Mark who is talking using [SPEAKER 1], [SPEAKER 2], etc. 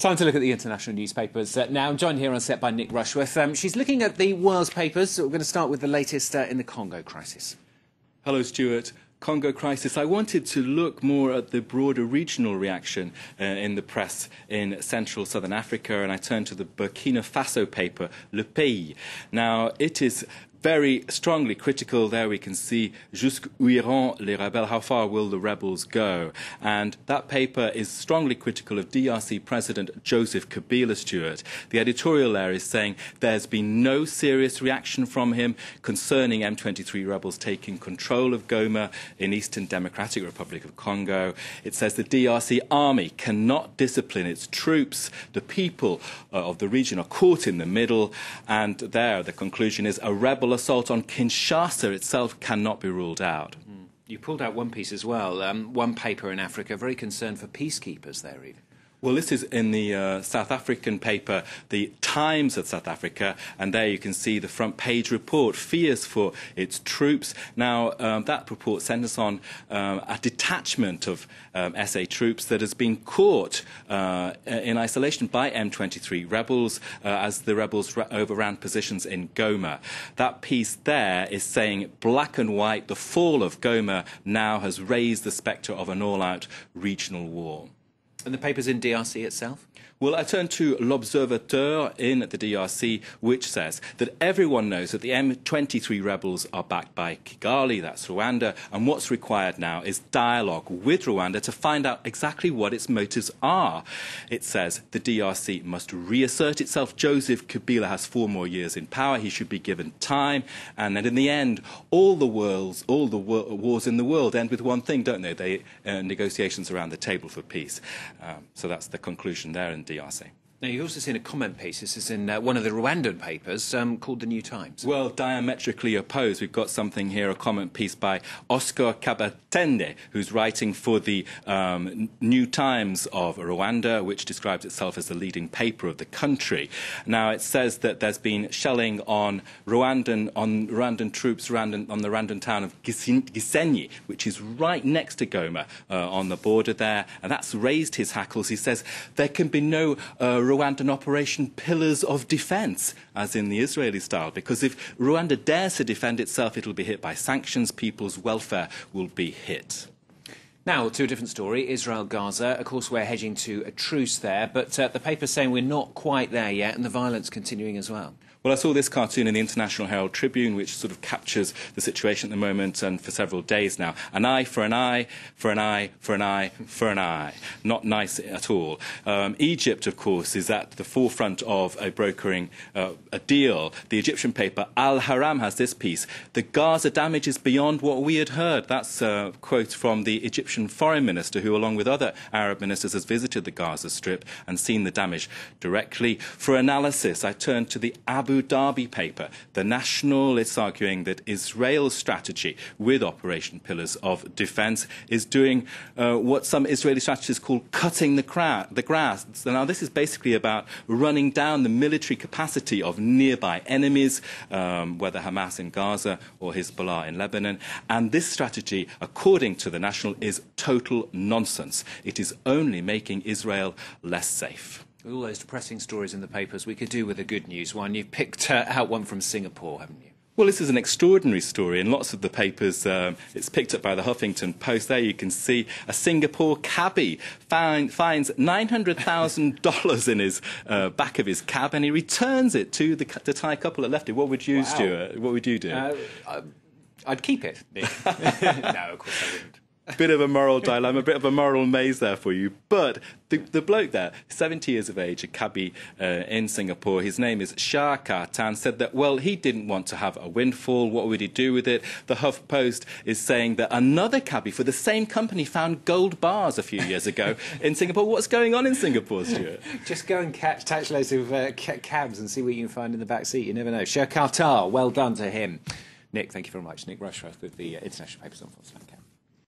[SPEAKER 1] Time to look at the international newspapers now. I'm joined here on set by Nick Rushworth. She's looking at the world's papers. So we're going to start with the latest in the Congo crisis.
[SPEAKER 2] Hello, Stuart. Congo crisis. I wanted to look more at the broader regional reaction in the press in central southern Africa, and I turned to the Burkina Faso paper, Le Pays. Now, it is very strongly critical. There we can see jusqu'où iront les rebelles, how far will the rebels go? And that paper is strongly critical of DRC President Joseph Kabila, Stuart. The editorial there is saying there's been no serious reaction from him concerning M23 rebels taking control of Goma in Eastern Democratic Republic of Congo. It says the DRC army cannot discipline its troops. The people of the region are caught in the middle, and there the conclusion is a rebel assault on Kinshasa itself cannot be ruled out.
[SPEAKER 1] You pulled out one piece as well, one paper in Africa, very concerned for peacekeepers there even.
[SPEAKER 2] Well, this is in the South African paper, the Times of South Africa, and there you can see the front page report, fears for its troops. Now, that report centres on a detachment of SA troops that has been caught in isolation by M23 rebels as the rebels overran positions in Goma. That piece there is saying black and white, the fall of Goma now has raised the spectre of an all-out regional war.
[SPEAKER 1] And the papers in DRC itself?
[SPEAKER 2] Well, I turn to L'Observateur in the DRC, which says that everyone knows that the M23 rebels are backed by Kigali, that's Rwanda, and what's required now is dialogue with Rwanda to find out exactly what its motives are. It says the DRC must reassert itself. Joseph Kabila has 4 more years in power. He should be given time. And that in the end, all the wars in the world end with one thing, don't they? Negotiations around the table for peace. So that's the conclusion there in DRC.
[SPEAKER 1] Now, you've also seen a comment piece. This is in one of the Rwandan papers called The New Times.
[SPEAKER 2] Well, diametrically opposed. We've got something here, a comment piece by Oscar Kabatende, who's writing for the New Times of Rwanda, which describes itself as the leading paper of the country. Now, it says that there's been shelling on Rwandan troops on the Rwandan town of Gisenyi, which is right next to Goma on the border there, and that's raised his hackles. He says there can be no Rwandan operation pillars of defence, as in the Israeli style, because if Rwanda dares to defend itself, it'll be hit by sanctions, people's welfare will be hit.
[SPEAKER 1] Now, to a different story, Israel-Gaza. Of course, we're hedging to a truce there, but the paper's saying we're not quite there yet, and the violence continuing as well.
[SPEAKER 2] Well, I saw this cartoon in the International Herald Tribune, which sort of captures the situation at the moment and for several days now. An eye for an eye, for an eye, for an eye, for an eye. Not nice at all. Egypt, of course, is at the forefront of brokering a deal. The Egyptian paper Al Haram has this piece. The Gaza damage is beyond what we had heard. That's a quote from the Egyptian foreign minister, who, along with other Arab ministers, has visited the Gaza Strip and seen the damage directly. For analysis, I turned to the Abu Dhabi paper. The National, it's arguing that Israel's strategy with Operation Pillars of Defence is doing what some Israeli strategists call cutting the grass. So now this is basically about running down the military capacity of nearby enemies, whether Hamas in Gaza or Hezbollah in Lebanon. And this strategy, according to the National, is total nonsense. It is only making Israel less safe.
[SPEAKER 1] With all those depressing stories in the papers, we could do with a good news one. You've picked out one from Singapore, haven't you?
[SPEAKER 2] Well, this is an extraordinary story. In lots of the papers, it's picked up by the Huffington Post. There you can see a Singapore cabbie finds $900,000 in his back of his cab, and he returns it to the Thai couple that left it. What would you do? What would you do?
[SPEAKER 1] I'd keep it. No, of course I wouldn't.
[SPEAKER 2] Bit of a moral dilemma, a bit of a moral maze there for you. But the bloke there, 70 years of age, a cabbie in Singapore, his name is Shah Katan, said that, well, he didn't want to have a windfall. What would he do with it? The Huff Post is saying that another cabbie for the same company found gold bars a few years ago in Singapore. What's going on in Singapore, Stuart?
[SPEAKER 1] Just go and catch loads of cabs and see what you can find in the back seat. You never know. Shah Katan, well done to him. Nick, thank you very much. Nick Rushworth with the International Papers on Fox.